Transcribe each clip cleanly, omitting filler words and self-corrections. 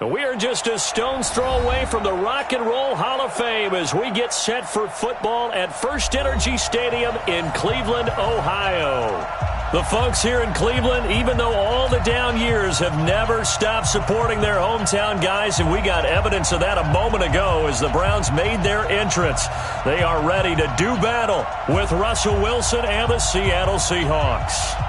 We are just a stone's throw away from the Rock and Roll Hall of Fame as we get set for football at First Energy Stadium in Cleveland, Ohio. The folks here in Cleveland, even though all the down years, have never stopped supporting their hometown guys, and we got evidence of that a moment ago as the Browns made their entrance. They are ready to do battle with Russell Wilson and the Seattle Seahawks.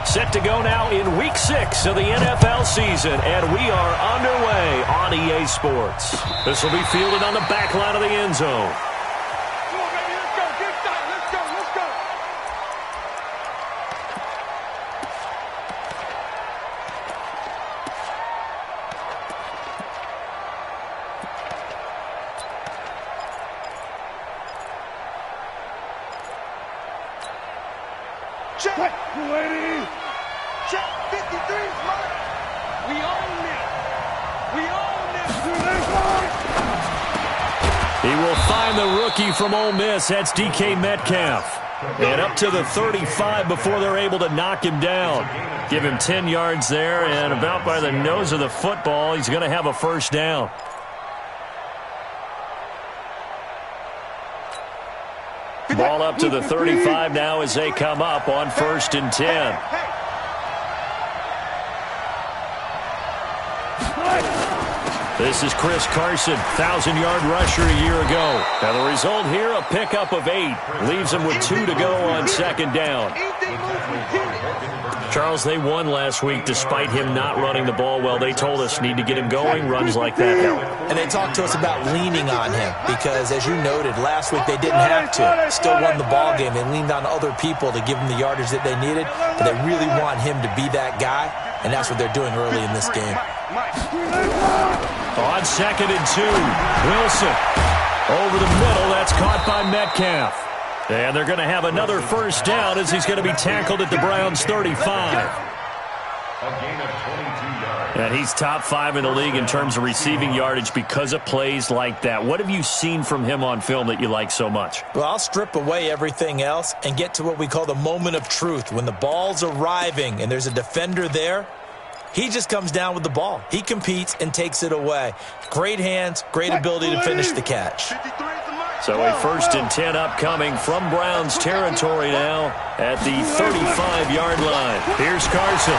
Set to go now in Week 6 of the NFL season, and we are underway on EA Sports. This will be fielded on the back line of the end zone. Come on, baby, let's go. Get started. Let's go. Let's go. Check. Lady. Check 53 is mine. We own this. We own this. He will find the rookie from Ole Miss. That's DK Metcalf. And up to the 35 before they're able to knock him down. Give him 10 yards there, and about by the nose of the football, he's going to have a first down. Ball up to the 35 now as they come up on 1st and 10. This is Chris Carson, 1,000-yard rusher a year ago. Now the result here, a pickup of 8. Leaves him with 2 to go on 2nd down. Charles, they won last week despite him not running the ball well. They told us need to get him going. Runs like that help. And they talked to us about leaning on him because, as you noted, last week they didn't have to. Still won the ball game. They leaned on other people to give them the yardage that they needed, but they really want him to be that guy, and that's what they're doing early in this game. On 2nd and 2, Wilson over the middle. That's caught by Metcalf. And they're going to have another first down as he's going to be tackled at the Browns' 35. And he's top 5 in the league in terms of receiving yardage because of plays like that. What have you seen from him on film that you like so much? Well, I'll strip away everything else and get to what we call the moment of truth. When the ball's arriving and there's a defender there, he just comes down with the ball. He competes and takes it away. Great hands, great ability to finish the catch. So a 1st and 10 upcoming from Browns territory now at the 35-yard line. Here's Carson.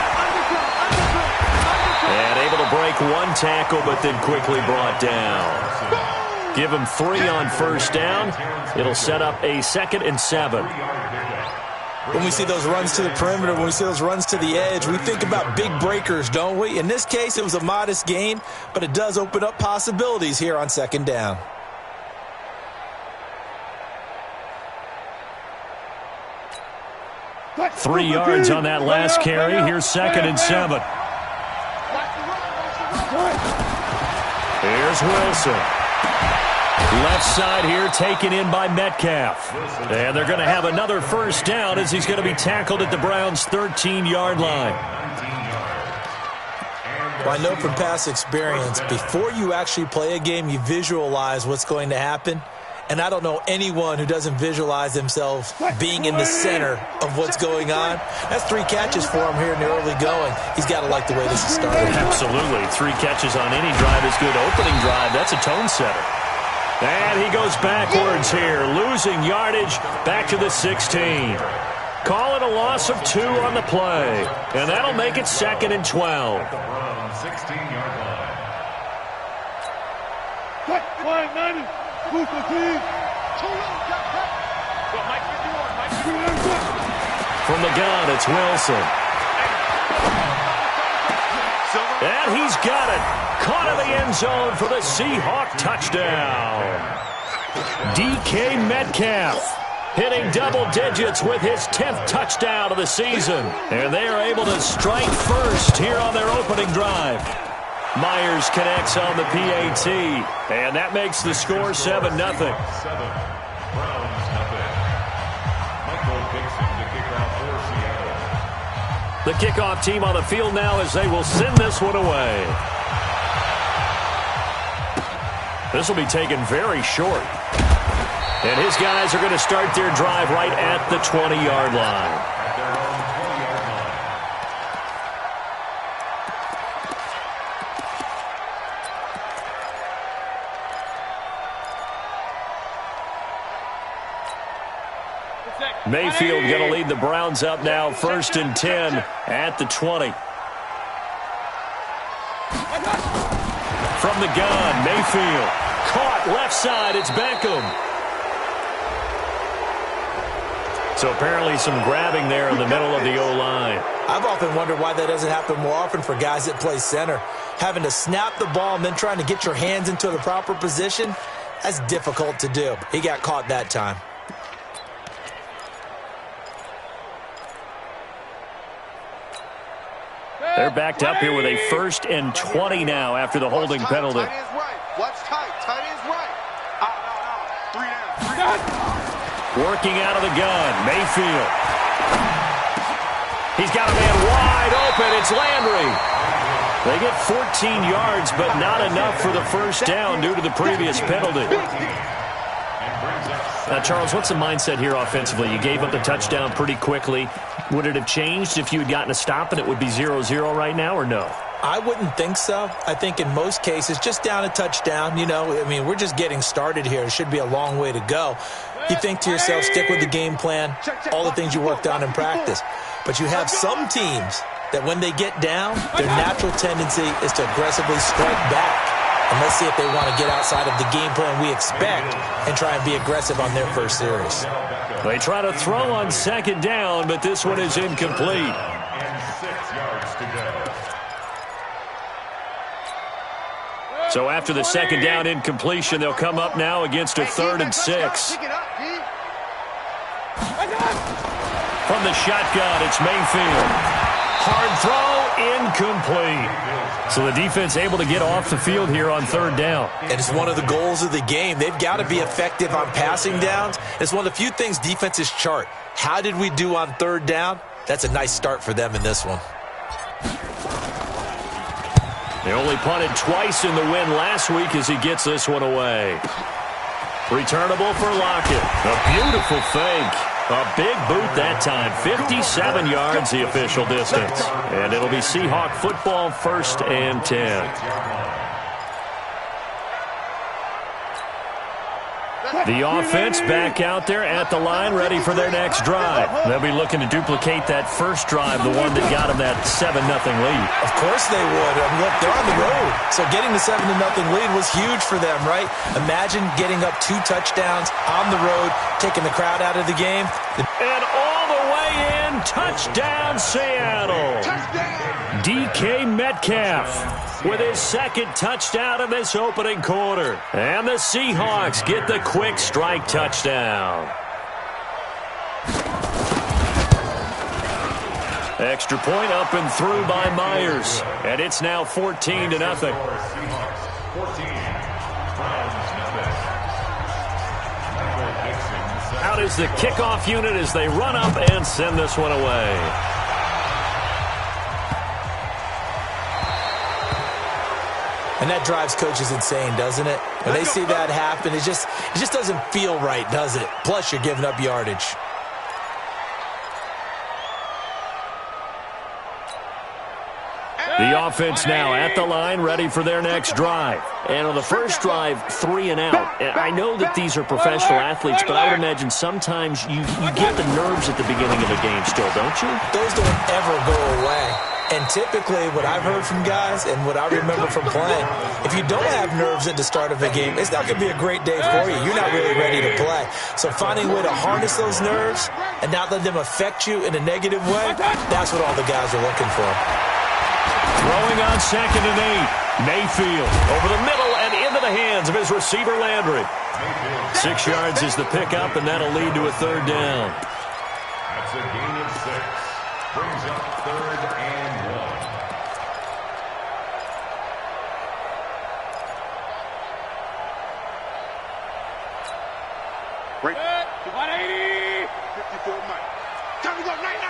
And able to break one tackle, but then quickly brought down. Give him 3 on 1st down. It'll set up a 2nd and 7. When we see those runs to the perimeter, when we see those runs to the edge, we think about big breakers, don't we? In this case, it was a modest gain, but it does open up possibilities here on 2nd down. Three yards on that last carry. Here's 2nd and 7. Here's Wilson. Left side here taken in by Metcalf. And they're going to have another first down as he's going to be tackled at the Browns' 13-yard line. Well, I know from past experience, before you actually play a game, you visualize what's going to happen. And I don't know anyone who doesn't visualize themselves being in the center of what's going on. That's 3 catches for him here in the early going. He's got to like the way this is started. Absolutely. 3 catches on any drive is good. Opening drive, that's a tone setter. And he goes backwards here, losing yardage back to the 16. Call it a loss of 2 on the play. And that'll make it 2nd and 12. 16-yard line. From the gun, it's Wilson. And he's got it. Caught in the end zone for the Seahawk touchdown. DK Metcalf hitting double digits with his 10th touchdown of the season. And they are able to strike first here on their opening drive. Myers connects on the PAT, and that makes the score 7-0. The kickoff team on the field now as they will send this one away. This will be taken very short. And his guys are going to start their drive right at the 20-yard line. Mayfield going to lead the Browns up now, 1st and 10 at the 20. From the gun, Mayfield. Caught left side, it's Beckham. So apparently some grabbing there in the middle of the O-line. I've often wondered why that doesn't happen more often for guys that play center. Having to snap the ball and then trying to get your hands into the proper position, that's difficult to do. He got caught that time. They're backed up here with a 1st and 20 now after the holding penalty. Tight ends right. Watch tight. Tight ends right. Out. 3 down. 3 down. Working out of the gun, Mayfield. He's got a man wide open. It's Landry. They get 14 yards, but not enough for the 1st down due to the previous penalty. Now, Charles, what's the mindset here offensively? You gave up the touchdown pretty quickly. Would it have changed if you had gotten a stop and it would be 0-0 right now, or no? I wouldn't think so. I think in most cases, just down a touchdown, you know, I mean, we're just getting started here. It should be a long way to go. You think to yourself, stick with the game plan, all the things you worked on in practice. But you have some teams that when they get down, their natural tendency is to aggressively strike back. And let's see if they want to get outside of the game plan we expect and try and be aggressive on their first series. They try to throw on 2nd down, but this one is incomplete. And 6 yards to go. So after the 2nd down incompletion, they'll come up now against a 3rd and 6. From the shotgun, it's Mayfield. Hard throw, incomplete. So the defense able to get off the field here on 3rd down. And it's one of the goals of the game. They've got to be effective on passing downs. It's one of the few things defenses chart. How did we do on 3rd down? That's a nice start for them in this one. They only punted twice in the win last week as he gets this one away. Returnable for Lockett. A beautiful fake. A big boot that time. 57 yards the official distance. And it'll be Seahawk football, 1st and 10. The offense back out there at the line, ready for their next drive. They'll be looking to duplicate that first drive, the one that got them that 7-0 lead. Of course they would. I mean, look, they're on the road. So getting the 7-0 lead was huge for them, right? Imagine getting up 2 touchdowns on the road, taking the crowd out of the game. And all the way in, touchdown Seattle. DK Metcalf with his 2nd touchdown in this opening quarter. And the Seahawks get the quick strike touchdown. Extra point up and through by Myers. And it's now 14-0. Out is the kickoff unit as they run up and send this one away. And that drives coaches insane, doesn't it? When they see that happen, it just doesn't feel right, does it? Plus, you're giving up yardage. The offense now at the line, ready for their next drive. And on the first drive, 3 and out. And I know that these are professional athletes, but I would imagine sometimes you get the nerves at the beginning of a game still, don't you? Those don't ever go away. And typically, what I've heard from guys and what I remember from playing, if you don't have nerves at the start of a game, it's not going to be a great day for you. You're not really ready to play. So finding a way to harness those nerves and not let them affect you in a negative way, that's what all the guys are looking for. Throwing on 2nd and 8. Mayfield over the middle and into the hands of his receiver Landry. 6 yards is the pickup, and that'll lead to a 3rd down. That's a gain of 6. Brings up 3rd and 1. Break. 180. 54 Mike. Time to go. Night.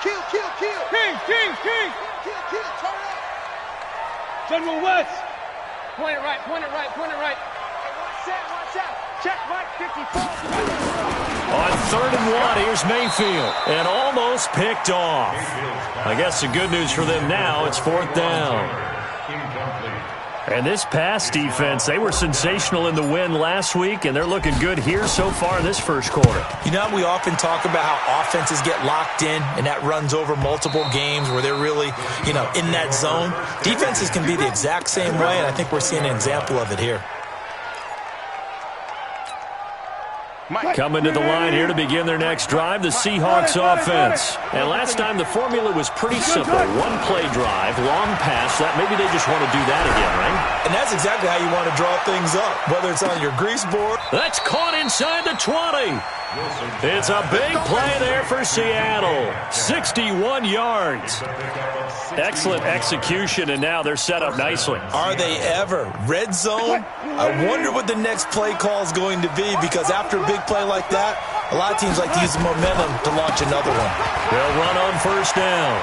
Kill. King. Kill. Turn up. General West. Point it right. Hey, watch out. Check Mike 54. On 3rd and 1, here's Mayfield. And almost picked off. I guess the good news for them now, it's 4th down. And this pass defense, they were sensational in the win last week, and they're looking good here so far in this first quarter. You know, we often talk about how offenses get locked in, and that runs over multiple games where they're really, in that zone. Defenses can be the exact same way, and I think we're seeing an example of it here. Coming to the line here to begin their next drive, the Seahawks offense. And last time the formula was pretty simple. One-play drive, long pass. That maybe they just want to do that again, right? And that's exactly how you want to draw things up, whether it's on your grease board. That's caught inside the 20. It's a big play there for Seattle. 61 yards. Excellent execution, and now they're set up nicely. Are they ever? Red zone? I wonder what the next play call is going to be, because after a big play like that, a lot of teams like to use the momentum to launch another one. They'll run on 1st down.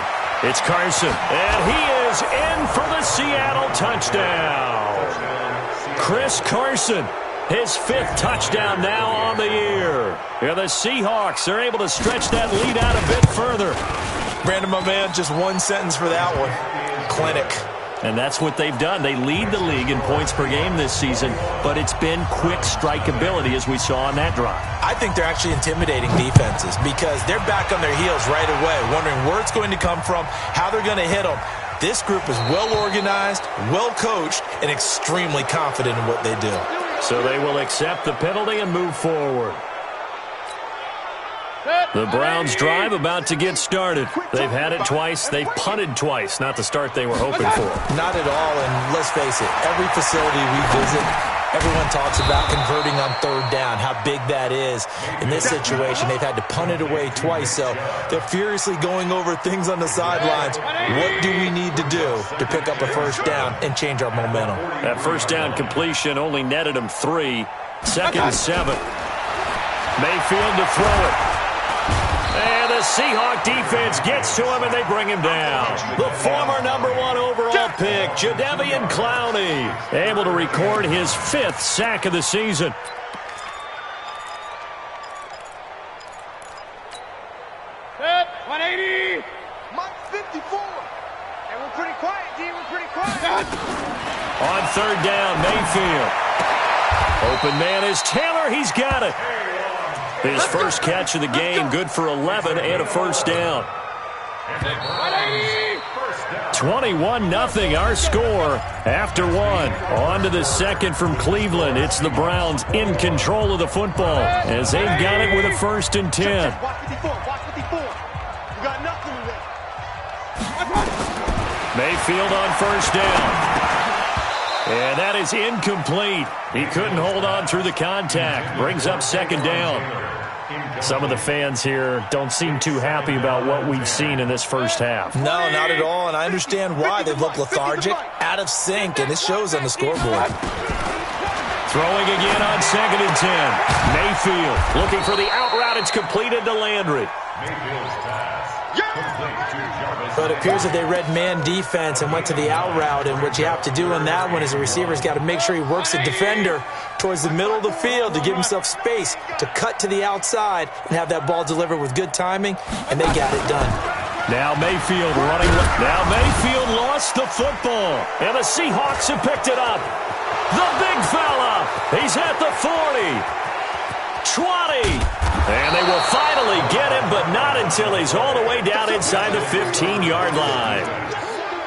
It's Carson, and he is in for the Seattle touchdown. Chris Carson, his 5th touchdown now on the year. And the Seahawks are able to stretch that lead out a bit further. Brandon, my man, just one sentence for that one. Clinic. And that's what they've done. They lead the league in points per game this season, but it's been quick strikeability as we saw on that drive. I think they're actually intimidating defenses because they're back on their heels right away, wondering where it's going to come from, how they're going to hit them. This group is well organized, well coached, and extremely confident in what they do. So they will accept the penalty and move forward. The Browns drive about to get started. They've had it twice. They've punted twice. Not the start they were hoping for. Not at all, and let's face it, every facility we visit, everyone talks about converting on 3rd down, how big that is. In this situation, they've had to punt it away twice, so they're furiously going over things on the sidelines. What do we need to do to pick up a 1st down and change our momentum? That 1st down completion only netted them 3. 2nd and 7. Mayfield to throw it. And the Seahawk defense gets to him, and they bring him down. The former #1 overall pick, Jadeveon Clowney, able to record his 5th sack of the season. Set, 180. Mike 54. And we're pretty quiet, D. We're pretty quiet. On 3rd down, Mayfield. Open man is Taylor. He's got it. His first catch of the game, good for 11 and a 1st down. 21-0 our score after 1. On to the 2nd from Cleveland. It's the Browns in control of the football as they've got it with a 1st and 10. Mayfield on 1st down. And that is incomplete. He couldn't hold on through the contact. Brings up 2nd down. Some of the fans here don't seem too happy about what we've seen in this first half. No, not at all, and I understand why. They look lethargic, out of sync, and it shows on the scoreboard. Throwing again on 2nd and 10. Mayfield looking for the out route. It's completed to Landry. But it appears that they read man defense and went to the out route, and what you have to do on that one is the receiver's got to make sure he works the defender towards the middle of the field to give himself space to cut to the outside and have that ball delivered with good timing, and they got it done. Now Mayfield running. Now Mayfield lost the football, and the Seahawks have picked it up. The big fella, he's at the 40. 20. And they will finally get him, but not until he's all the way down inside the 15-yard line.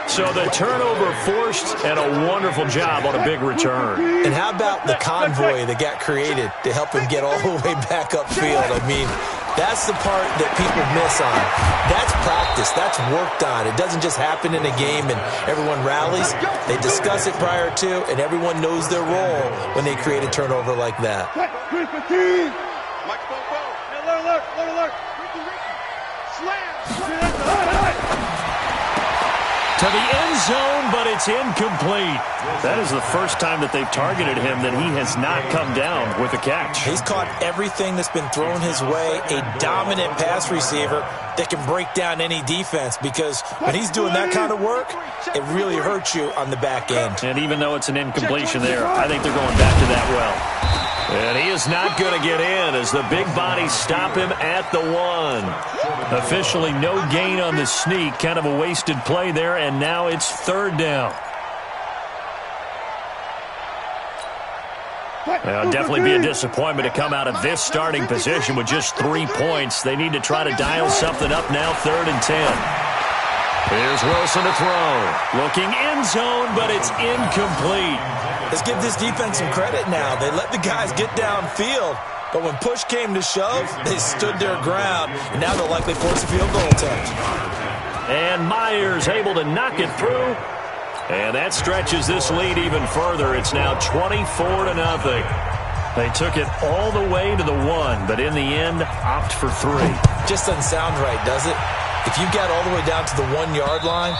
So the turnover forced, and a wonderful job on a big return. And how about the convoy that got created to help him get all the way back upfield? I mean, that's the part that people miss on. That's practice. That's worked on. It doesn't just happen in a game and everyone rallies. They discuss it prior to, and everyone knows their role when they create a turnover like that. To the end zone, but it's incomplete. That is the first time that they've targeted him that he has not come down with a catch. He's caught everything that's been thrown his way, a dominant pass receiver that can break down any defense, because when he's doing that kind of work, it really hurts you on the back end. And even though it's an incompletion there, I think they're going back to that well. And he is not going to get in as the big bodies stop him at the 1. Officially no gain on the sneak. Kind of a wasted play there, and now it's 3rd down. It'll definitely be a disappointment to come out of this starting position with just 3 points. They need to try to dial something up now, 3rd and 10. Here's Wilson to throw. Looking end zone, but it's incomplete. Let's give this defense some credit now. They let the guys get downfield, but when push came to shove, they stood their ground, and now they'll likely force a field goal attempt. And Myers able to knock it through, and that stretches this lead even further. It's now 24-0. They took it all the way to the 1, but in the end, opt for 3. Just doesn't sound right, does it? If you got all the way down to the 1-yard line,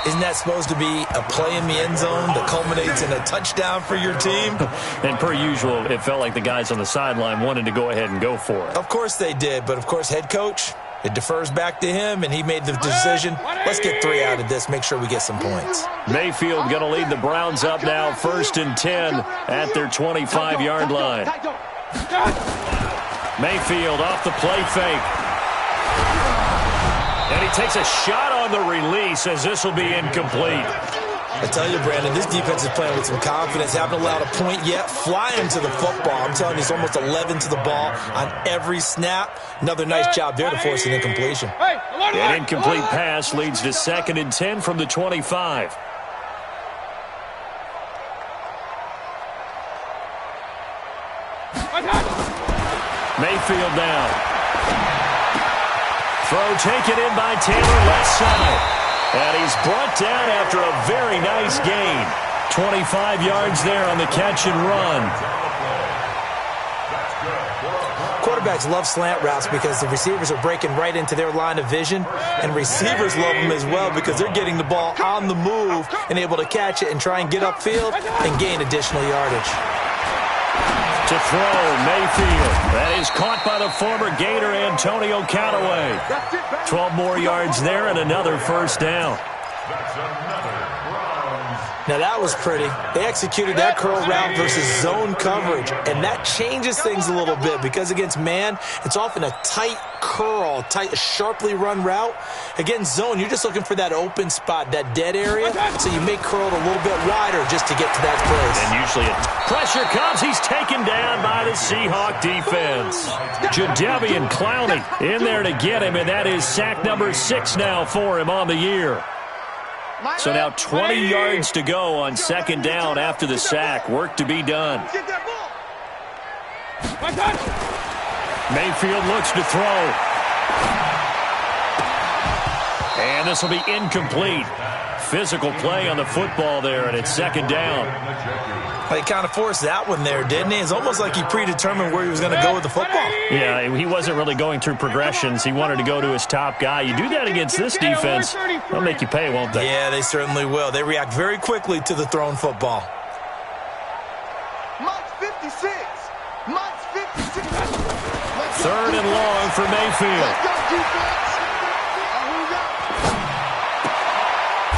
isn't that supposed to be a play in the end zone that culminates in a touchdown for your team? And per usual, it felt like the guys on the sideline wanted to go ahead and go for it. Of course they did, but of course head coach, it defers back to him, and he made the decision. Let's get 3 out of this, make sure we get some points. Mayfield going to lead the Browns up now, 1st and 10 at their 25-yard line. Mayfield off the play fake. And he takes a shot on the release as this will be incomplete. I tell you, Brandon, this defense is playing with some confidence. Haven't allowed a point yet. Flying to the football. I'm telling you, it's almost 11 to the ball on every snap. Another nice job there to force an incompletion. An incomplete pass leads to 2nd and 10 from the 25. Mayfield down. Throw taken in by Taylor, left side. And he's brought down after a very nice gain. 25 yards there on the catch and run. Quarterbacks love slant routes because the receivers are breaking right into their line of vision, and receivers love them as well because they're getting the ball on the move and able to catch it and try and get upfield and gain additional yardage. To throw, Mayfield. That is caught by the former Gator Antonio Callaway. 12 more yards there and another 1st down. Now that was pretty. They executed that curl route versus zone coverage, and that changes things a little bit because against man, it's often a tight curl, tight, sharply run route. Against zone, you're just looking for that open spot, that dead area, so you make curl a little bit wider just to get to that place. And usually pressure comes. He's taken down by the Seahawk defense. Jadeveon Clowney in there to get him, and that is sack number 6 now for him on the year. So now 20 yards to go on 2nd down after the sack. Work to be done. Mayfield looks to throw. And this will be incomplete. Physical play on the football there, and it's 2nd down. He kind of forced that one there, didn't he? It's almost like he predetermined where he was going to go with the football. Yeah, he wasn't really going through progressions. He wanted to go to his top guy. You do that against this defense, they'll make you pay, won't they? Yeah, they certainly will. They react very quickly to the thrown football. March 56. March 56. 3rd and long for Mayfield.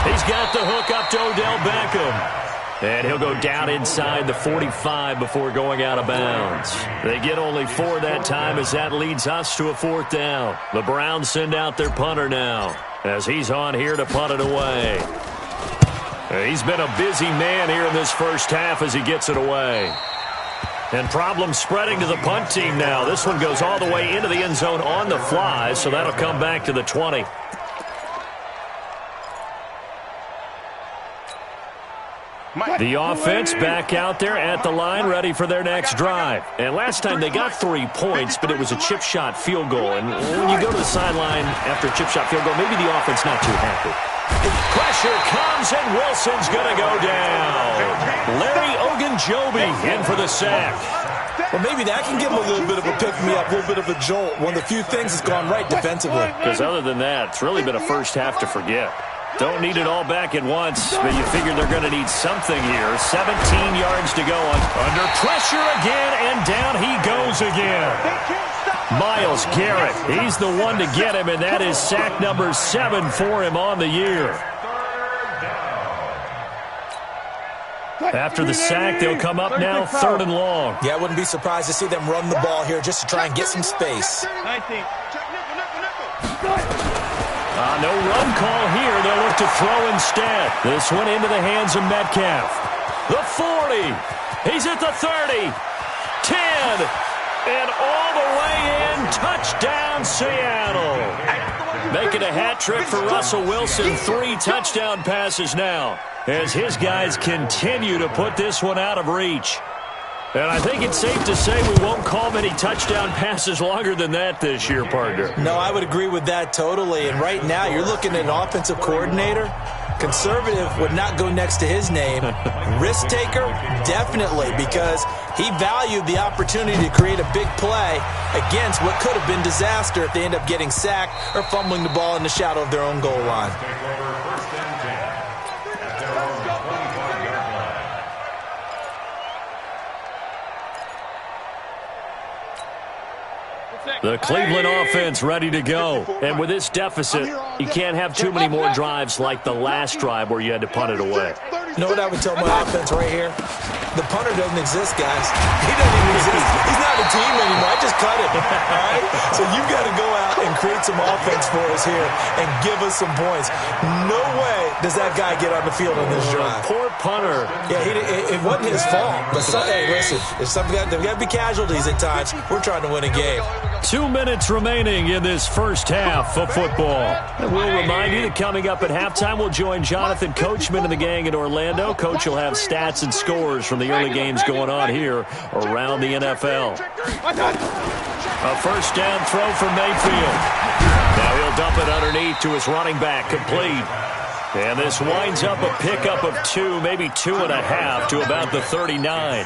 He's got the hook up to Odell Beckham. And he'll go down inside the 45 before going out of bounds. They get only 4 that time as that leads us to a 4th down. The Browns send out their punter now as he's on here to punt it away. He's been a busy man here in this first half as he gets it away. And problems spreading to the punt team now. This one goes all the way into the end zone on the fly, so that'll come back to the 20. The offense back out there at the line, ready for their next drive. And last time they got 3 points, but it was a chip shot field goal. And when you go to the sideline after a chip shot field goal, maybe the offense not too happy. Pressure comes, and Wilson's going to go down. Larry Ogunjobi in for the sack. Well, maybe that can give him a little bit of a pick-me-up, a little bit of a jolt. One of the few things that's gone right defensively. Because other than that, it's really been a first half to forget. Don't need it all back at once, but you figure they're going to need something here. 17 yards to go. Under pressure again, and down he goes again. Myles Garrett, he's the one to get him, and that is sack number 7 for him on the year. After the sack, they'll come up now 3rd and long. Yeah, I wouldn't be surprised to see them run the ball here just to try and get some space. No run call here. They'll look to throw instead. This one into the hands of Metcalf. The 40. He's at the 30. 10. And all the way in. Touchdown, Seattle. Making a hat trick for Russell Wilson. 3 touchdown passes now, as his guys continue to put this one out of reach. And I think it's safe to say we won't call many touchdown passes longer than that this year, partner. No, I would agree with that totally. And right now, you're looking at an offensive coordinator. Conservative would not go next to his name. Risk taker, definitely, because he valued the opportunity to create a big play against what could have been disaster if they end up getting sacked or fumbling the ball in the shadow of their own goal line. The Cleveland offense ready to go. And with this deficit, you can't have too many more drives like the last drive where you had to punt it away. You know what I would tell my offense right here? The punter doesn't exist, guys. He doesn't even exist. He's not a team anymore. I just cut him. All right? So you've got to go out and create some offense for us here and give us some points. No way does that guy get on the field on this drive. Poor punter. Yeah, it wasn't his fault. But, hey, listen, there's got to be casualties at times. We're trying to win a game. 2 minutes remaining in this first half of football. And we'll remind you that coming up at halftime, we'll join Jonathan Coachman and the gang in Orlando. Coach will have stats and scores from the early games going on here around the NFL. A first down throw from Mayfield. Now he'll dump it underneath to his running back, complete. And this winds up a pickup of 2, maybe 2.5 to about the 39.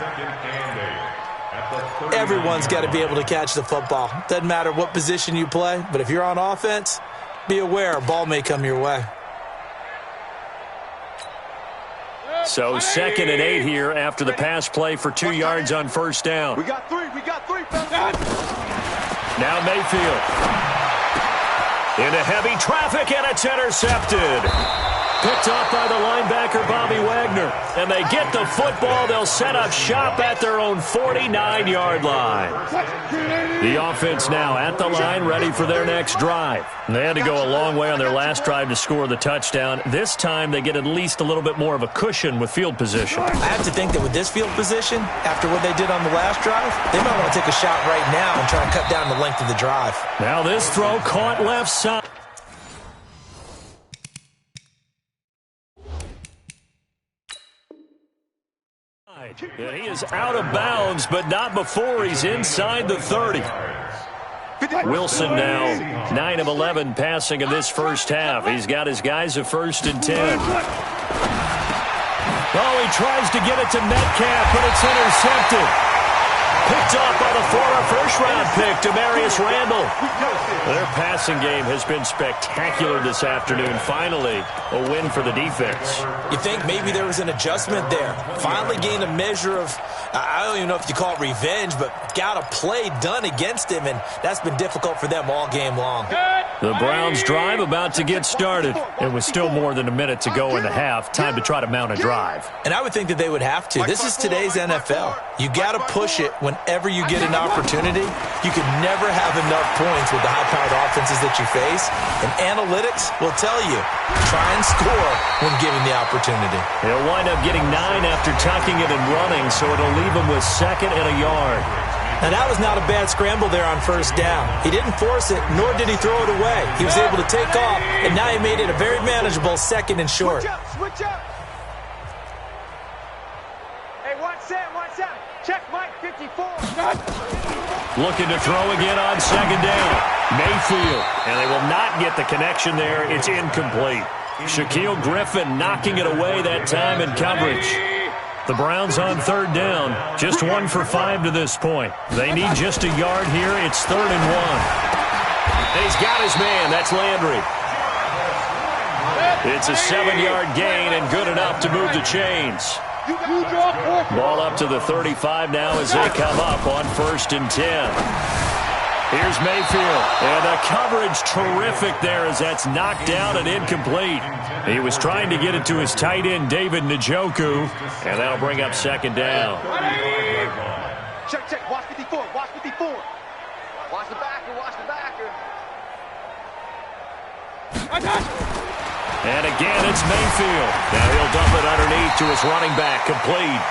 Everyone's got to be able to catch the football. Doesn't matter what position you play, but if you're on offense, be aware a ball may come your way. So 2nd and 8 here after the pass play for 2 yards on first down. We got 3. Now Mayfield. Into heavy traffic, and it's intercepted. Picked off by the linebacker, Bobby Wagner. And they get the football. They'll set up shop at their own 49-yard line. The offense now at the line, ready for their next drive. They had to go a long way on their last drive to score the touchdown. This time, they get at least a little bit more of a cushion with field position. I have to think that with this field position, after what they did on the last drive, they might want to take a shot right now and try and cut down the length of the drive. Now this throw caught left side. And he is out of bounds, but not before he's inside the 30. Wilson now 9 of 11 passing in this first half. He's got his guys a 1st and 10. Oh, he tries to get it to Metcalf, but it's intercepted. Picked off by the former first-round pick, Demarius Randall. Their passing game has been spectacular this afternoon. Finally, a win for the defense. You think maybe there was an adjustment there. Finally gained a measure of, I don't even know if you call it revenge, but got a play done against him, and that's been difficult for them all game long. The Browns' drive about to get started. It was still more than a minute to go in the half. Time to try to mount a drive. And I would think that they would have to. This is today's NFL. You got to push it whenever you get an opportunity. You can never have enough points with the high-powered offenses that you face. And analytics will tell you, try and score when given the opportunity. He'll wind up getting 9 after tucking it and running, so it'll leave him with 2nd and a yard. Now, that was not a bad scramble there on first down. He didn't force it, nor did he throw it away. He was able to take off, and now he made it a very manageable 2nd and short. Switch up. Hey, watch Sam. Check Mike 54. Looking to throw again on 2nd down. Mayfield, and they will not get the connection there. It's incomplete. Shaquille Griffin knocking it away that time in coverage. The Browns on 3rd down, just 1 for 5 to this point. They need just a yard here. It's 3rd and 1. And he's got his man. That's Landry. It's a 7-yard gain and good enough to move the chains. Ball up to the 35 now as they come up on 1st and 10. Here's Mayfield. And the coverage terrific there as that's knocked down and incomplete. He was trying to get it to his tight end, David Njoku. And that'll bring up second down. Check, check. Watch 54. Watch 54. Watch the backer. Watch the backer. And again, it's Mayfield. Now he'll dump it underneath to his running back, complete.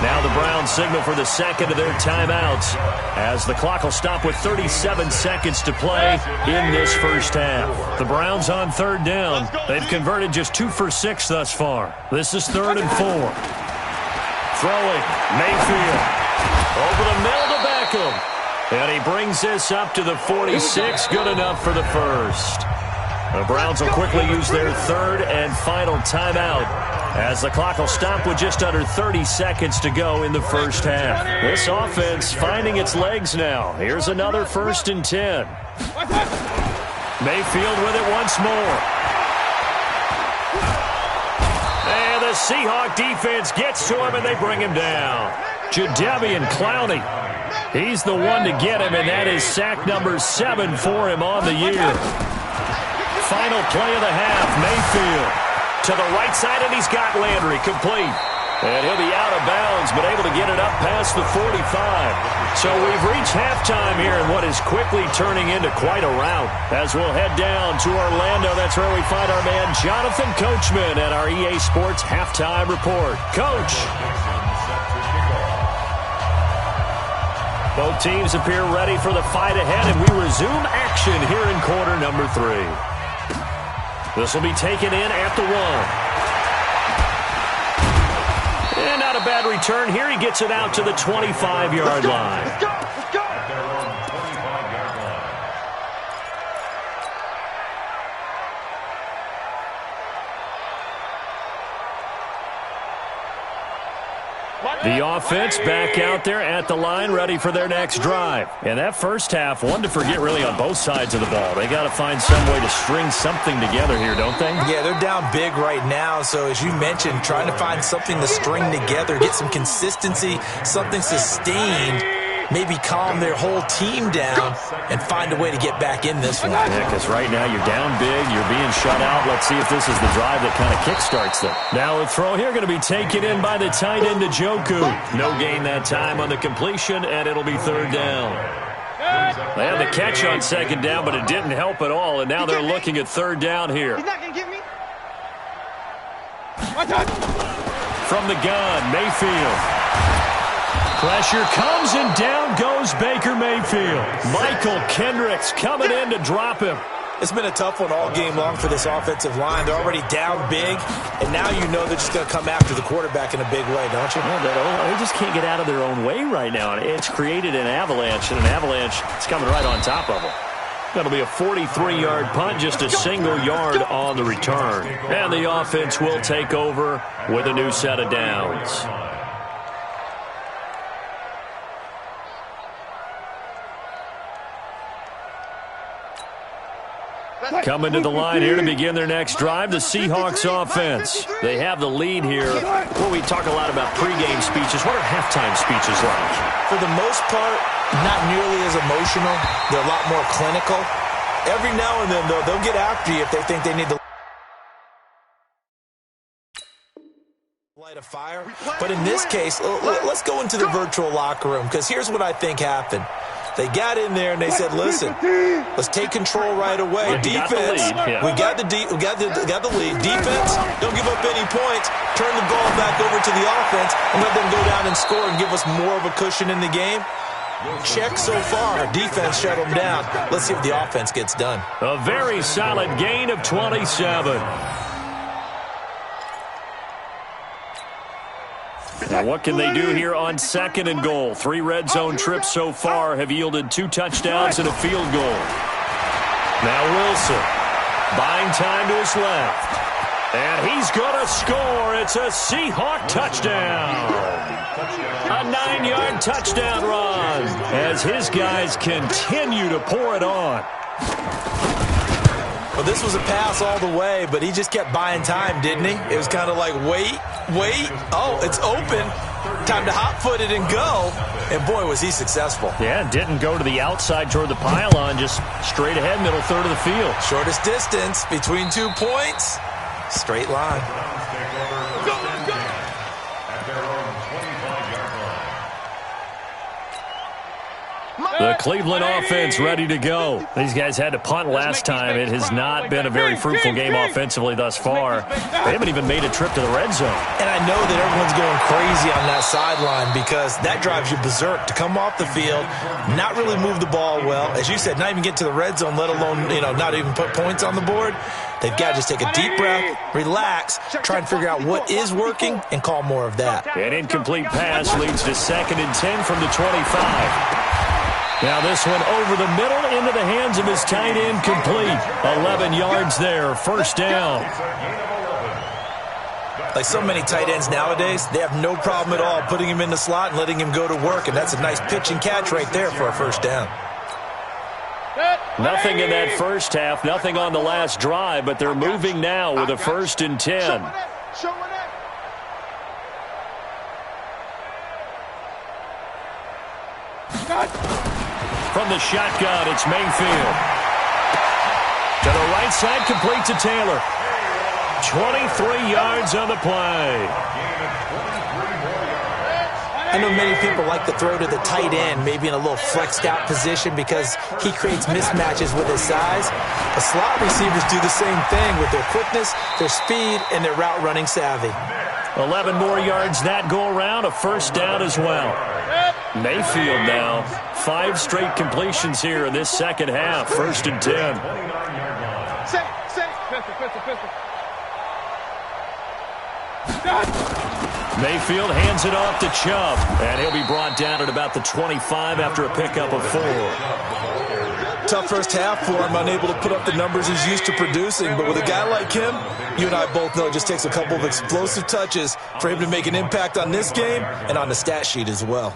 Now the Browns signal for the second of their timeouts as the clock will stop with 37 seconds to play in this first half. The Browns on third down. They've converted just 2 for 6 thus far. This is 3rd and 4. Throwing, Mayfield. Over the middle to Beckham. And he brings this up to the 46. Good enough for the first. The Browns will quickly use their third and final timeout as the clock will stop with just under 30 seconds to go in the first half. This offense finding its legs now. Here's another 1st and 10. Mayfield with it once more. And the Seahawk defense gets to him and they bring him down. Jadeveon Clowney. He's the one to get him, and that is sack number 7 for him on the year. Final play of the half, Mayfield to the right side, and he's got Landry complete. And he'll be out of bounds, but able to get it up past the 45. So we've reached halftime here in what is quickly turning into quite a rout. As we'll head down to Orlando, that's where we find our man Jonathan Coachman at our EA Sports Halftime Report. Coach. Both teams appear ready for the fight ahead, and we resume action here in quarter number 3. This will be taken in at the 1. And not a bad return here. He gets it out to the 25-yard line. Let's go. Let's go. The offense back out there at the line, ready for their next drive. And that first half, one to forget really on both sides of the ball. They got to find some way to string something together here, don't they? Yeah, they're down big right now. So as you mentioned, trying to find something to string together, get some consistency, something sustained, maybe calm their whole team down and find a way to get back in this one. Yeah, because right now you're down big, you're being shut out. Let's see if this is the drive that kind of kickstarts them. Now a throw here going to be taken in by the tight end Njoku. No gain that time on the completion, and it'll be 3rd down. They had the catch on 2nd down, but it didn't help at all, and now they're looking at 3rd down here. He's not going to get me. From the gun, Mayfield. Pressure comes, and down goes Baker Mayfield. Michael Kendricks coming in to drop him. It's been a tough one all game long for this offensive line. They're already down big, and now you know they're just going to come after the quarterback in a big way, don't you? Yeah, they just can't get out of their own way right now. And it's created an avalanche, and an avalanche is coming right on top of them. That'll be a 43-yard punt, just a single yard on the return. And the offense will take over with a new set of downs. Coming to the line here to begin their next drive, the Seahawks offense. They have the lead here. Well, we talk a lot about pregame speeches. What are halftime speeches like? For the most part, not nearly as emotional. They're a lot more clinical. Every now and then, though, they'll get after you if they think they need to light a fire. But in this case, let's go into the virtual locker room, because here's what I think happened. They got in there and they said, "Listen, let's take control right away. Defense, we got the lead. Defense, don't give up any points. Turn the ball back over to the offense and let them go down and score and give us more of a cushion in the game." Check so far. Defense shut them down. Let's see if the offense gets done. A very solid gain of 27. Now what can they do here on 2nd and goal? 3 red zone trips so far have yielded 2 touchdowns and a field goal. Now Wilson, buying time to his left. And he's going to score. It's a Seahawk touchdown. A 9-yard touchdown run as his guys continue to pour it on. Well, this was a pass all the way, but he just kept buying time, didn't he? It was kind of like, wait. Oh, it's open. Time to hot-foot it and go. And, boy, was he successful. Yeah, didn't go to the outside toward the pylon, just straight ahead, middle third of the field. Shortest distance between 2 points. Straight line. The Cleveland offense ready to go. These guys had to punt last time. It has not been a very fruitful game offensively thus far. They haven't even made a trip to the red zone. And I know that everyone's going crazy on that sideline because that drives you berserk to come off the field, not really move the ball well. As you said, not even get to the red zone, let alone, not even put points on the board. They've got to just take a deep breath, relax, try and figure out what is working, and call more of that. An incomplete pass leads to 2nd and 10 from the 25. Now this one over the middle into the hands of his tight end, complete. 11 yards there, first down. Like so many tight ends nowadays, they have no problem at all putting him in the slot and letting him go to work, and that's a nice pitch and catch right there for a first down. Nothing in that first half, nothing on the last drive, but they're moving now with a 1st and 10. From the shotgun, it's Mayfield. To the right side, complete to Taylor. 23 yards on the play. I know many people like to throw to the tight end, maybe in a little flexed out position because he creates mismatches with his size. The slot receivers do the same thing with their quickness, their speed, and their route running savvy. 11 more yards that go around, a first down as well. Mayfield now, 5 straight completions here in this second half, 1st and 10. Mayfield hands it off to Chubb, and he'll be brought down at about the 25 after a pickup of 4. Tough first half for him, unable to put up the numbers he's used to producing. But with a guy like him, you and I both know it just takes a couple of explosive touches for him to make an impact on this game and on the stat sheet as well.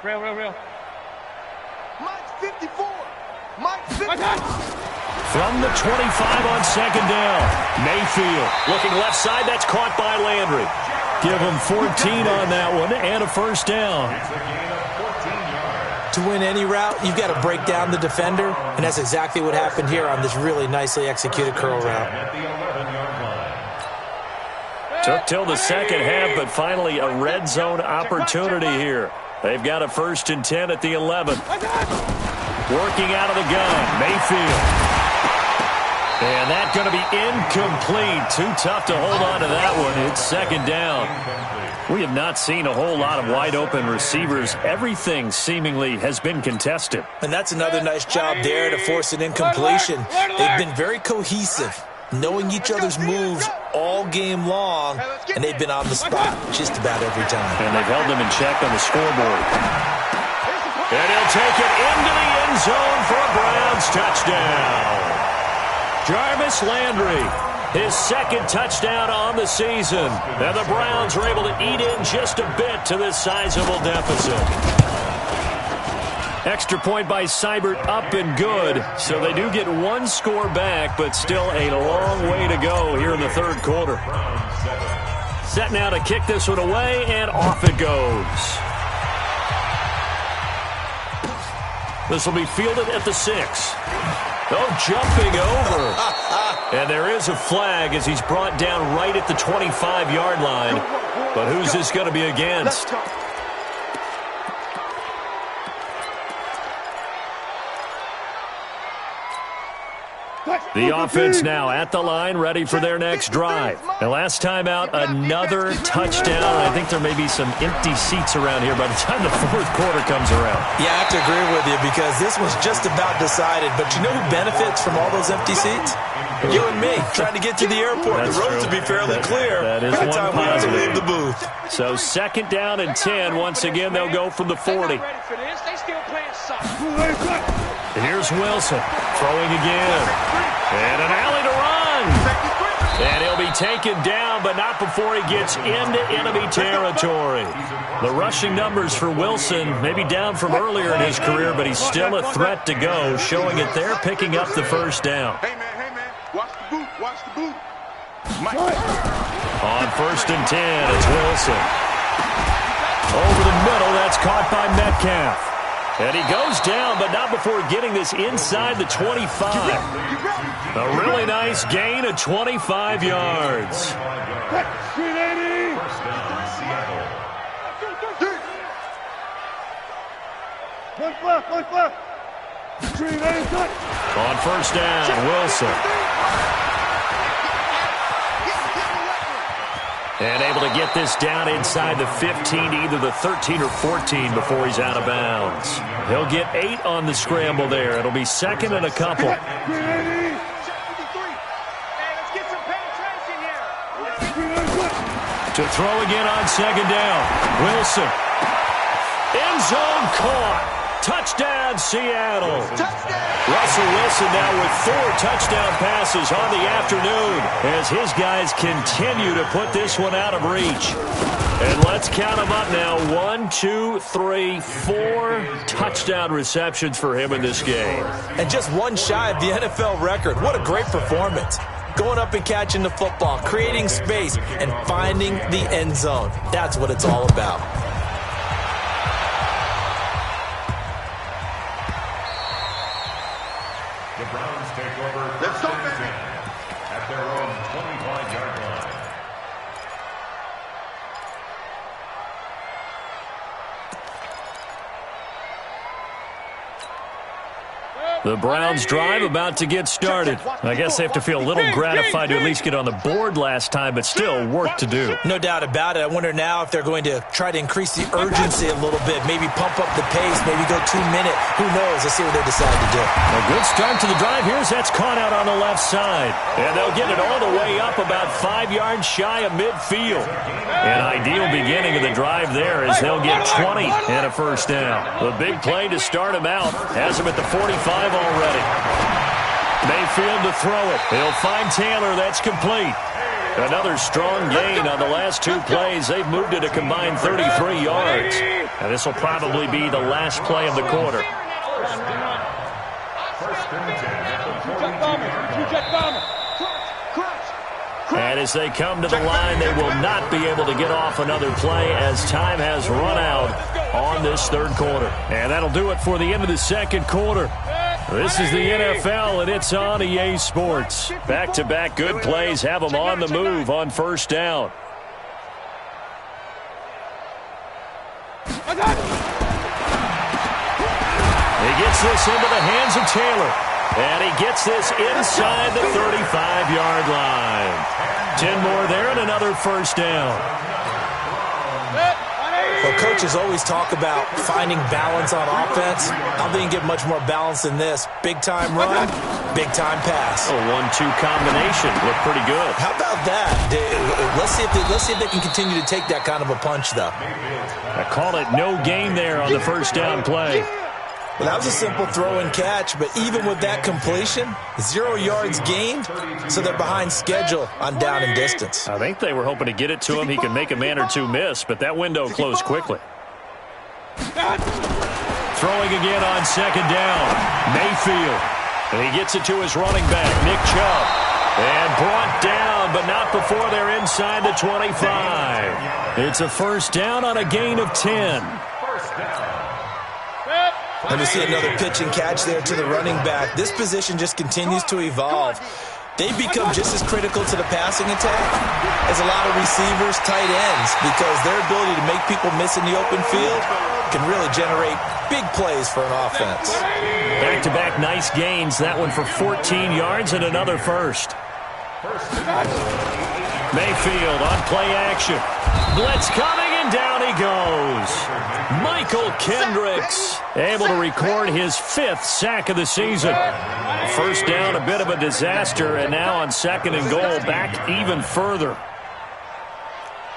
Real. Mike's 54. Mike's 54. From the 25 on 2nd down, Mayfield looking left side. That's caught by Landry. Give him 14 on that one and a first down. To win any route, you've got to break down the defender, and that's exactly what happened here on this really nicely executed curl route. Took till the second half, but finally a red zone opportunity here. They've got a 1st and 10 at the 11. Working out of the gun, Mayfield. And that's going to be incomplete. Too tough to hold on to that one. It's 2nd down. We have not seen a whole lot of wide-open receivers. Everything seemingly has been contested. And that's another nice job there to force an incompletion. They've been very cohesive, knowing each other's moves all game long, and they've been on the spot just about every time. And they've held them in check on the scoreboard. And he'll take it into the end zone for a Browns touchdown. Jarvis Landry, his 2nd touchdown on the season. And the Browns are able to eat in just a bit to this sizable deficit. Extra point by Seibert up and good. So they do get 1 score back, but still a long way to go here in the 3rd quarter. Set now to kick this one away, and off it goes. This will be fielded at the 6. Oh, jumping over. And there is a flag as he's brought down right at the 25-yard line. But who's this going to be against? The offense now at the line, ready for their next drive. And last time out, another touchdown. I think there may be some empty seats around here by the time the 4th quarter comes around. Yeah, I have to agree with you because this one's just about decided. But you know who benefits from all those empty seats? You and me, trying to get to the airport. That's the roads true. will be fairly clear That is by the time we have to leave the booth. So 2nd down and 10. Once again, they'll go from the 40. Here's Wilson throwing again. And an alley to run. And he'll be taken down, but not before he gets into enemy territory. The rushing numbers for Wilson maybe down from earlier in his career, but he's still a threat to go, showing it there, picking up the first down. Watch the boot. Watch the boot. On 1st and 10, it's Wilson. Over the middle, that's caught by Metcalf. And he goes down, but not before getting this inside the 25. A really nice gain of 25 yards. On 1st down, Wilson. And able to get this down inside the 15, either the 13 or 14 before he's out of bounds. He'll get 8 on the scramble there. It'll be 2nd and a couple. To throw again on 2nd down. Wilson. End zone caught. Touchdown, Seattle. Russell Wilson now with 4 touchdown passes on the afternoon as his guys continue to put this one out of reach. And let's count them up now. 1, 2, 3, 4 touchdown receptions for him in this game. And just one shy of the NFL record. What a great performance. Going up and catching the football, creating space, and finding the end zone. That's what it's all about. The Browns take over at their own 25-yard line. The Browns drive about to get started. I guess they have to feel a little gratified to at least get on the board last time, but still work to do. No doubt about it. I wonder now if they're going to try to increase the urgency a little bit, maybe pump up the pace, maybe go 2-minute. Who knows? Let's see what they decide to do. A good start to the drive. Here's that's caught out on the left side. And they'll get it all the way up about 5 yards shy of midfield. An ideal beginning of the drive there as they'll get 20 and a 1st down. The big play to start him out has him at the 45 already. Mayfield to throw it. He'll find Taylor. That's complete. Another strong gain on the last 2 plays. They've moved it a combined 33 yards. And this will probably be the last play of the quarter. And as they come to the line, they will not be able to get off another play as time has run out on this 3rd quarter. And that'll do it for the end of the 2nd quarter. This is the NFL, and it's on EA Sports. Back-to-back good plays have them on the move on 1st down. He gets this into the hands of Taylor. And he gets this inside the 35-yard line. 10 more there and another 1st down. Well, coaches always talk about finding balance on offense. I don't think you get much more balance than this. Big-time run, big-time pass. A 1-2 combination. Looked pretty good. How about that? Let's see if they can continue to take that kind of a punch, though. I call it no gain there on the 1st down play. Well, that was a simple throw and catch, but even with that completion, 0 yards gained, so they're behind schedule on down and distance. I think they were hoping to get it to him. He could make a man or 2 miss, but that window closed quickly. Throwing again on 2nd down. Mayfield. And he gets it to his running back, Nick Chubb. And brought down, but not before they're inside the 25. It's a 1st down on a gain of 10. And we see another pitch and catch there to the running back. This position just continues to evolve. They become just as critical to the passing attack as a lot of receivers, tight ends, because their ability to make people miss in the open field can really generate big plays for an offense. Back-to-back nice gains. That one for 14 yards and another 1st. Mayfield on play action. Blitz coming, and down he goes. Michael Kendricks able to record his 5th sack of the season. 1st down, a bit of a disaster, and now on 2nd and goal, back even further.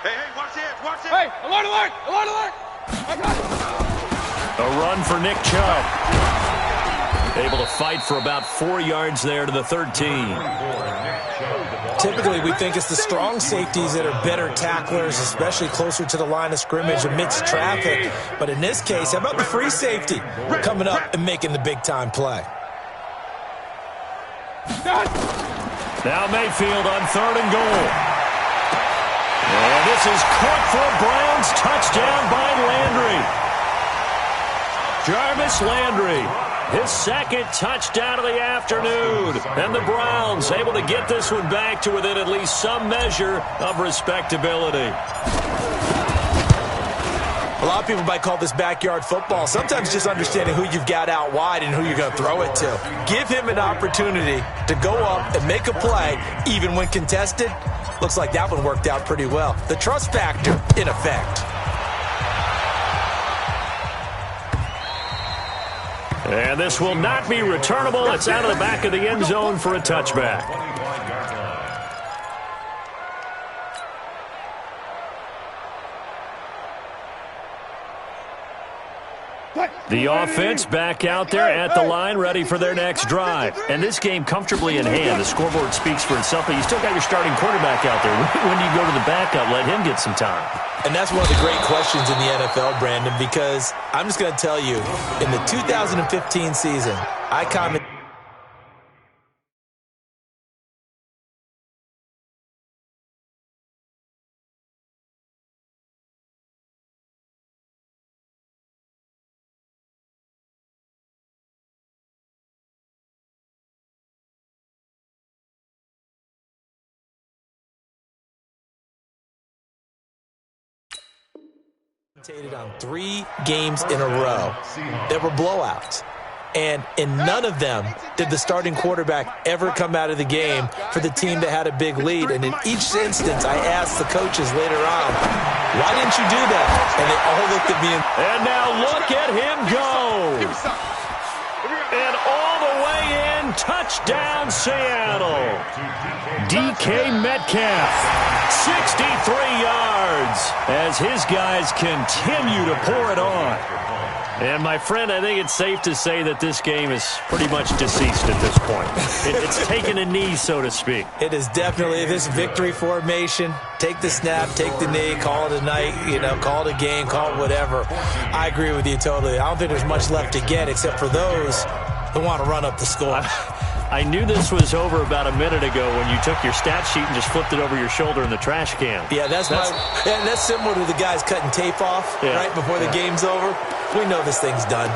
Hey, watch it, watch it. Hey, alert, alert, alert, alert. A run for Nick Chubb. Able to fight for about 4 yards there to the 13. Typically, we think it's the strong safeties that are better tacklers, especially closer to the line of scrimmage amidst traffic. But in this case, how about the free safety coming up and making the big-time play? Now Mayfield on 3rd and goal. And this is caught for a Browns touchdown by Landry. Jarvis Landry, his second touchdown of the afternoon. And the Browns able to get this one back to within at least some measure of respectability. A lot of people might call this backyard football. Sometimes just understanding who you've got out wide and who you're going to throw it to. Give him an opportunity to go up and make a play, even when contested. Looks like that one worked out pretty well. The trust factor in effect. And this will not be returnable. It's out of the back of the end zone for a touchback. The offense back out there at the line, ready for their next drive. And this game comfortably in hand. The scoreboard speaks for itself, but you still got your starting quarterback out there. When do you go to the backup? Let him get some time. And that's one of the great questions in the NFL, Brandon, because I'm just going to tell you, in the 2015 season, I commented on 3 games in a row. There were blowouts. And in none of them did the starting quarterback ever come out of the game for the team that had a big lead. And in each instance, I asked the coaches later on, why didn't you do that? And they all looked at me. And now look at him go. And all the way in, touchdown Seattle. DK Metcalf, 63 yards as his guys continue to pour it on. And, my friend, I think it's safe to say that this game is pretty much deceased at this point. It's taken a knee, so to speak. It is definitely this victory formation. Take the snap, take the knee, call it a night, call it a game, call it whatever. I agree with you totally. I don't think there's much left to get except for those who want to run up the score. I knew this was over about a minute ago when you took your stat sheet and just flipped it over your shoulder in the trash can. Yeah, that's similar to the guys cutting tape off right before the game's over. We know this thing's done.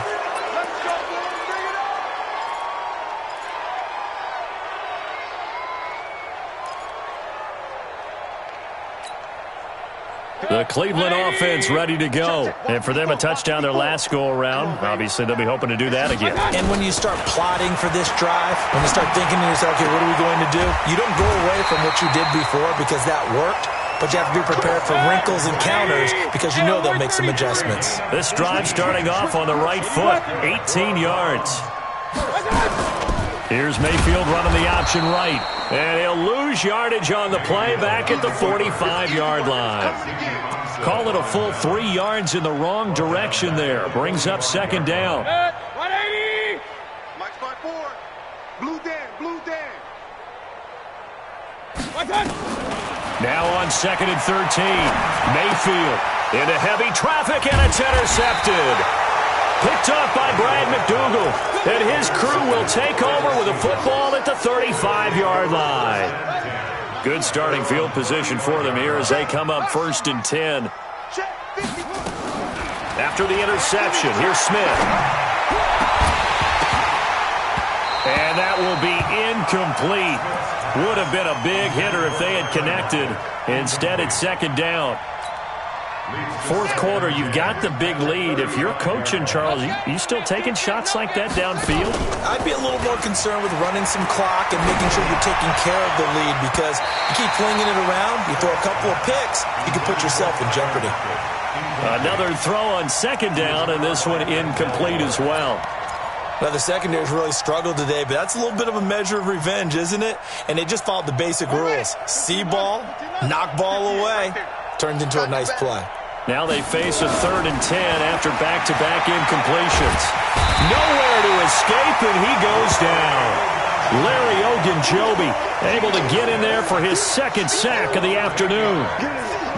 The Cleveland offense ready to go. And for them, a touchdown their last go-around. Obviously, they'll be hoping to do that again. And when you start plotting for this drive, when you start thinking to yourself, okay, what are we going to do? You don't go away from what you did before because that worked, but you have to be prepared for wrinkles and counters because you know they'll make some adjustments. This drive starting off on the right foot, 18 yards. Here's Mayfield running the option right. And he'll lose yardage on the play back at the 45-yard line. Call it a full 3 yards in the wrong direction there. Brings up second down. 180. Mike's 5-4. Blue Dan. Now on 2nd and 13. Mayfield into heavy traffic, and it's intercepted. Picked off by Brad McDougal. And his crew will take over with a football at the 35-yard line. Good starting field position for them here as they come up 1st and 10. After the interception, here's Smith. And that will be incomplete. Would have been a big hitter if they had connected. Instead, it's second down. 4th quarter, you've got the big lead. If you're coaching, Charles, you still taking shots like that downfield? I'd be a little more concerned with running some clock and making sure you're taking care of the lead because you keep flinging it around, you throw a couple of picks, you can put yourself in jeopardy. Another throw on 2nd down, and this one incomplete as well. Now, the secondary's really struggled today, but that's a little bit of a measure of revenge, isn't it? And they just followed the basic rules. See ball, knock ball away, turned into a nice play. Now they face a 3rd and 10 after back-to-back incompletions. Nowhere to escape, and he goes down. Larry Ogunjobi able to get in there for his second sack of the afternoon.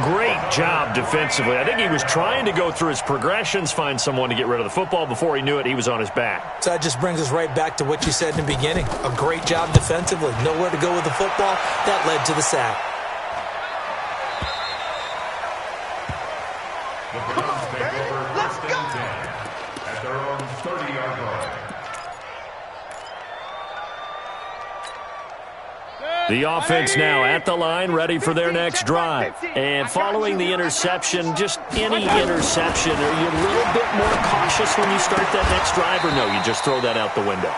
Great job defensively. I think he was trying to go through his progressions, find someone to get rid of the football. Before he knew it, he was on his back. So that just brings us right back to what you said in the beginning. A great job defensively. Nowhere to go with the football. That led to the sack. The Browns take over first and 10 at their own 30-yard line. The offense now at the line, ready for their next drive. And following the interception, just any interception, are you a little bit more cautious when you start that next drive, or no, you just throw that out the window?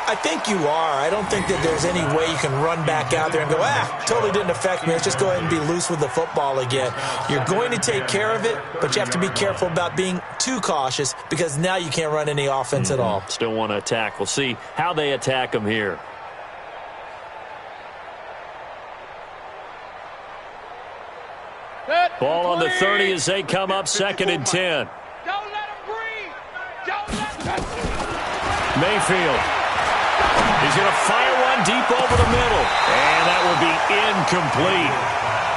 I think you are. I don't think that there's any way you can run back out there and go, totally didn't affect me. Let's just go ahead and be loose with the football again. You're going to take care of it, but you have to be careful about being too cautious because now you can't run any offense at all. Still want to attack. We'll see how they attack them here. Ball on the 30 as they come up 2nd and 10. Don't let him breathe. Don't let him. Mayfield. He's going to fire one deep over the middle. And that will be incomplete.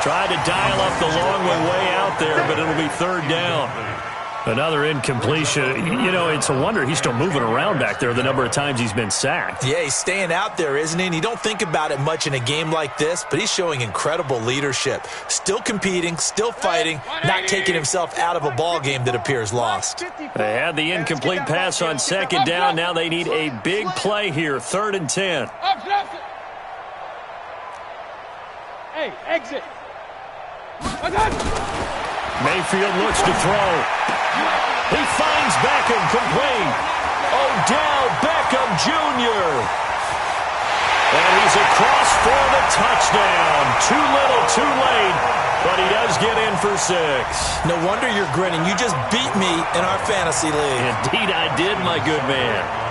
Tried to dial up the long one way out there, but it'll be 3rd down. Another incompletion. You know, it's a wonder he's still moving around back there the number of times he's been sacked. Yeah, he's staying out there, isn't he? And you don't think about it much in a game like this, but he's showing incredible leadership. Still competing, still fighting, not taking himself out of a ball game that appears lost. They had the incomplete pass on 2nd down. Now they need a big play here, 3rd and 10. Hey, exit. Mayfield looks to throw. He finds Beckham complete. Odell Beckham Jr. And he's across for the touchdown. Too little, too late, but he does get in for 6. No wonder you're grinning. You just beat me in our fantasy league. Indeed I did, my good man.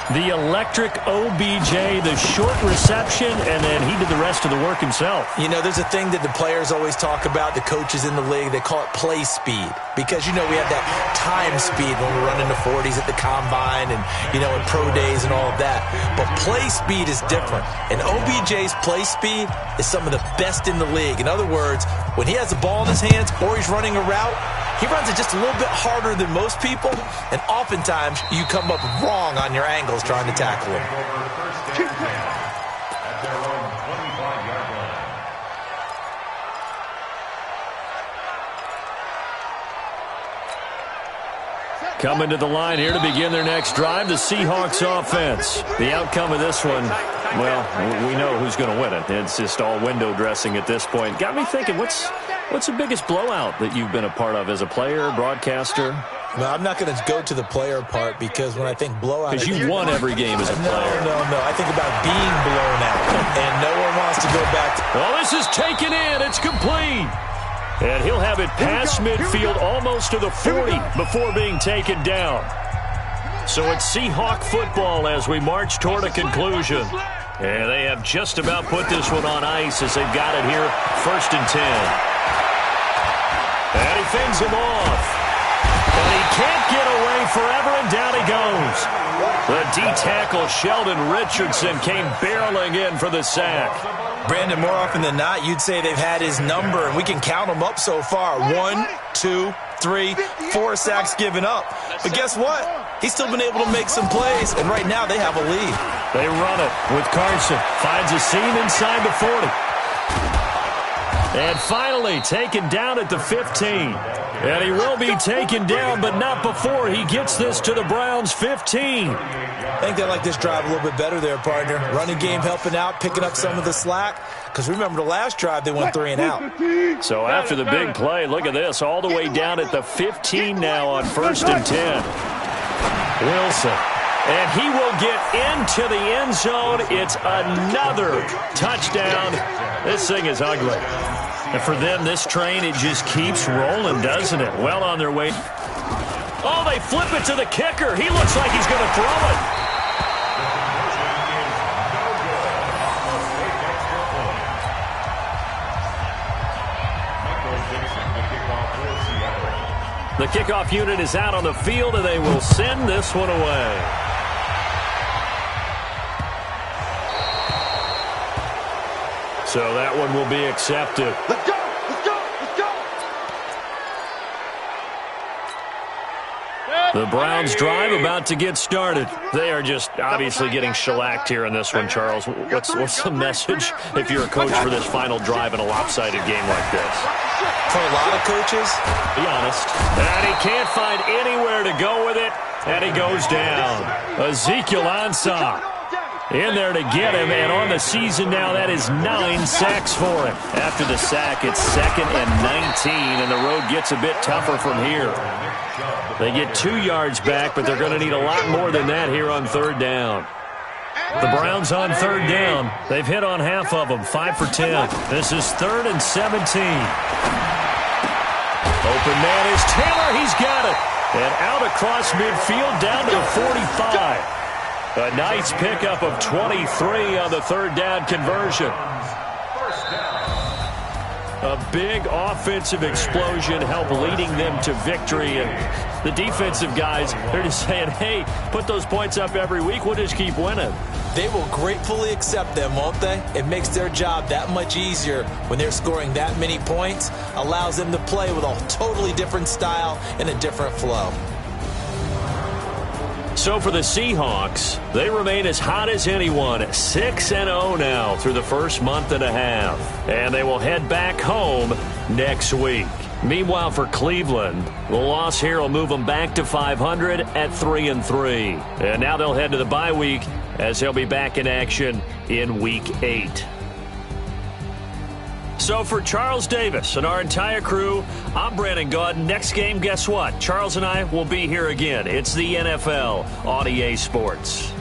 The electric OBJ, the short reception, and then he did the rest of the work himself. You know, there's a thing that the players always talk about, the coaches in the league, they call it play speed. Because, you know, we have that time speed when we're running the 40s at the combine and, you know, in pro days and all of that. But play speed is different. And OBJ's play speed is some of the best in the league. In other words, when he has the ball in his hands or he's running a route, he runs it just a little bit harder than most people, and oftentimes you come up wrong on your angles trying to tackle him. At their own 25-yard line. Coming to the line here to begin their next drive, the Seahawks offense. The outcome of this one, well, we know who's going to win it. It's just all window dressing at this point. Got me thinking, what's the biggest blowout that you've been a part of as a player, broadcaster? Well, I'm not going to go to the player part because when I think blowout... Because you've won every game as a player. No. I think about being blown out, and no one wants to go back to... Well, this is taken in. It's complete. And he'll have it past midfield almost to the 40 before being taken down. So it's Seahawk football as we march toward a conclusion. And they have just about put this one on ice as they've got it here, 1st and 10. And he fends him off. But he can't get away forever, and down he goes. The D-tackle Sheldon Richardson came barreling in for the sack. Brandon, more often than not, you'd say they've had his number, and we can count them up so far. 1, 2, 3, 4 sacks given up. But guess what? He's still been able to make some plays, and right now they have a lead. They run it with Carson. Finds a seam inside the 40. And finally taken down at the 15. And he will be taken down, but not before he gets this to the Browns' 15. I think they like this drive a little bit better there, partner. Running game helping out, picking up some of the slack. Because remember, the last drive, they went 3 and out. So after the big play, look at this. All the way down at the 15 now on 1st and 10. Wilson. And he will get into the end zone. It's another touchdown. This thing is ugly. And for them, this train, it just keeps rolling, doesn't it? Well on their way. Oh, they flip it to the kicker. He looks like he's going to throw it. The kickoff unit is out on the field, and they will send this one away. So that one will be accepted. Let's go! Let's go! Let's go! The Browns drive about to get started. They are just obviously getting shellacked here in this one, Charles. What's the message if you're a coach for this final drive in a lopsided game like this? For a lot of coaches, Be honest. And he can't find anywhere to go with it, and he goes down. Ezekiel Ansah in there to get him, and on the season now, that is 9 sacks for him. After the sack, it's 2nd and 19, and the road gets a bit tougher from here. They get 2 yards back, but they're going to need a lot more than that here on 3rd down. The Browns on 3rd down. They've hit on half of them, 5 for 10. This is 3rd and 17. Open man is Taylor. He's got it. And out across midfield down to the 45. A nice pickup of 23 on the 3rd down conversion. A big offensive explosion helped leading them to victory. And the defensive guys, they're just saying, hey, put those points up every week. We'll just keep winning. they will gratefully accept them, won't they? It makes their job that much easier when they're scoring that many points, allows them to play with a totally different style and a different flow. So for the Seahawks, they remain as hot as anyone, 6-0 now through the first month and a half. And they will head back home next week. Meanwhile, for Cleveland, the loss here will move them back to 500 at 3-3. And now they'll head to the bye week as they'll be back in action in Week 8. So for Charles Davis and our entire crew, I'm Brandon Gaudin. Next game, guess what? Charles and I will be here again. It's the NFL on EA Sports.